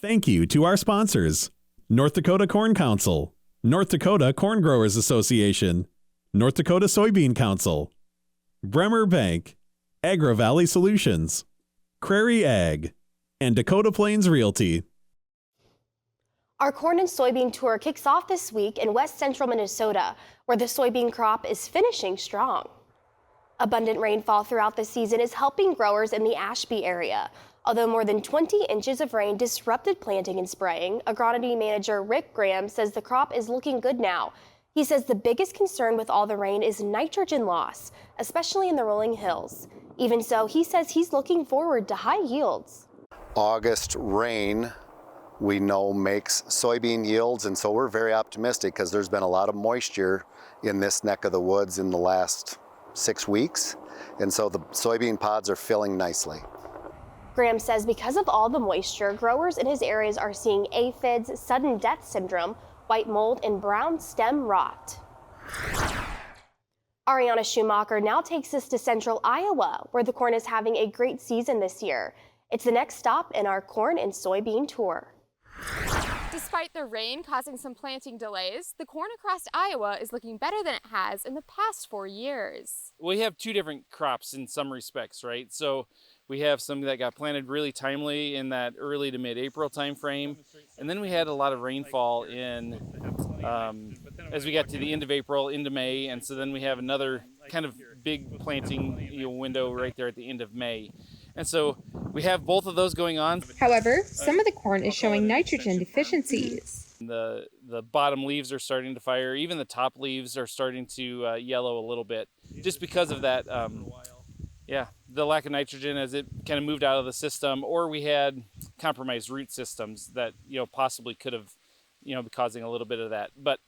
Thank you to our sponsors: North Dakota Corn Council, North Dakota Corn Growers Association, North Dakota Soybean Council, Bremer Bank, Agri Valley Solutions, Crary Ag, and Dakota Plains Realty. Our corn and soybean tour kicks off this week in west central Minnesota, where the soybean crop is finishing strong. Abundant rainfall throughout the season is helping growers in the Ashby area. Although more than 20 inches of rain disrupted planting and spraying, agronomy manager Rick Graham says the crop is looking good now. He says the biggest concern with all the rain is nitrogen loss, especially in the rolling hills. Even so, he says he's looking forward to high yields. August rain, we know, makes soybean yields, and so we're very optimistic because there's been a lot of moisture in this neck of the woods in the last 6 weeks, and so the soybean pods are filling nicely. Graham says because of all the moisture, growers in his areas are seeing aphids, sudden death syndrome, white mold, and brown stem rot. Ariana Schumacher now takes us to central Iowa, where the corn is having a great season this year. It's the next stop in our corn and soybean tour. Despite the rain causing some planting delays, the corn across Iowa is looking better than it has in the past 4 years. We have two different crops in some respects, right? So we have some that got planted really timely in that early to mid-April time frame, and then we had a lot of rainfall in as we got to the end of April into May, and so then we have another kind of big planting window right there at the end of May. And so we have both of those going on. However, some of the corn is showing nitrogen deficiencies. The bottom leaves are starting to fire. Even the top leaves are starting to yellow a little bit, just because of that. The lack of nitrogen as it kind of moved out of the system, or we had compromised root systems that possibly could have been causing a little bit of that. But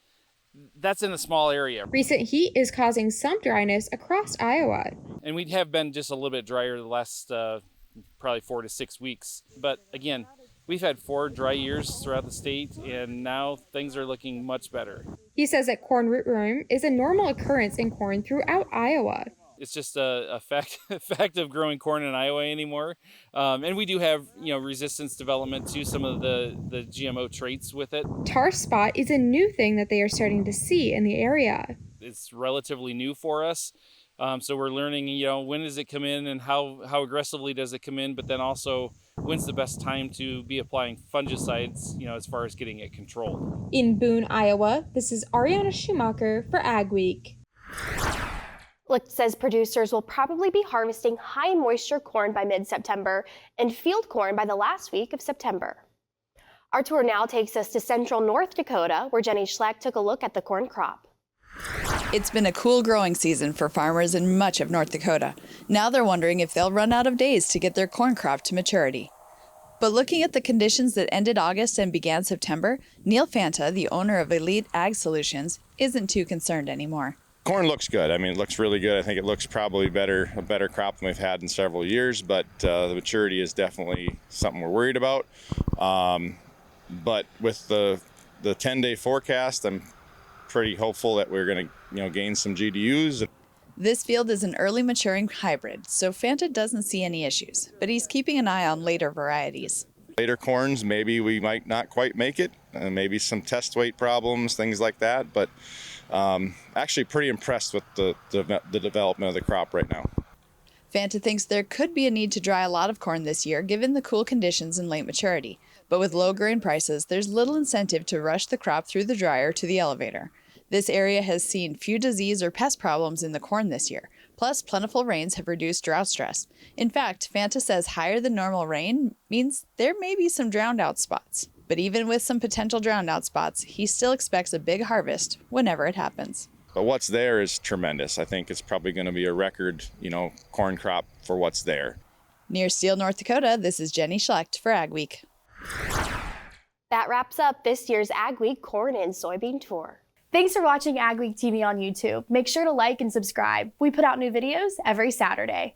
that's in a small area. Recent heat is causing some dryness across Iowa. And we have been just a little bit drier the last probably 4 to 6 weeks. But again, we've had 4 dry years throughout the state, and now things are looking much better. He says that corn rootworm is a normal occurrence in corn throughout Iowa. It's just a fact of growing corn in Iowa anymore. And we do have, resistance development to some of the GMO traits with it. Tar spot is a new thing that they are starting to see in the area. It's relatively new for us. So we're learning, when does it come in and how aggressively does it come in, but then also when's the best time to be applying fungicides, as far as getting it controlled. In Boone, Iowa, this is Ariana Schumacher for AgWeek. Licht says producers will probably be harvesting high moisture corn by mid-September and field corn by the last week of September. Our tour now takes us to Central North Dakota, where Jenny Schleck took a look at the corn crop. It's been a cool growing season for farmers in much of North Dakota. Now they're wondering if they'll run out of days to get their corn crop to maturity. But looking at the conditions that ended August and began September, Neil Fanta, the owner of Elite Ag Solutions, isn't too concerned anymore. Corn looks good. I mean, it looks really good. I think it looks probably a better crop than we've had in several years, but the maturity is definitely something we're worried about. But with the 10-day forecast, I'm pretty hopeful that we're going to gain some GDUs. This field is an early maturing hybrid, so Fanta doesn't see any issues, but he's keeping an eye on later varieties. Later corns, maybe we might not quite make it, maybe some test weight problems, things like that, but actually pretty impressed with the development of the crop right now. Fanta thinks there could be a need to dry a lot of corn this year given the cool conditions and late maturity, but with low grain prices, there's little incentive to rush the crop through the dryer to the elevator. This area has seen few disease or pest problems in the corn this year. Plus, plentiful rains have reduced drought stress. In fact, Fanta says higher than normal rain means there may be some drowned out spots. But even with some potential drowned out spots, he still expects a big harvest whenever it happens. But what's there is tremendous. I think it's probably going to be a record, corn crop for what's there. Near Steele, North Dakota, this is Jenny Schlecht for AgWeek. That wraps up this year's AgWeek Corn and Soybean Tour. Thanks for watching AgweekTV on YouTube. Make sure to like and subscribe. We put out new videos every Saturday.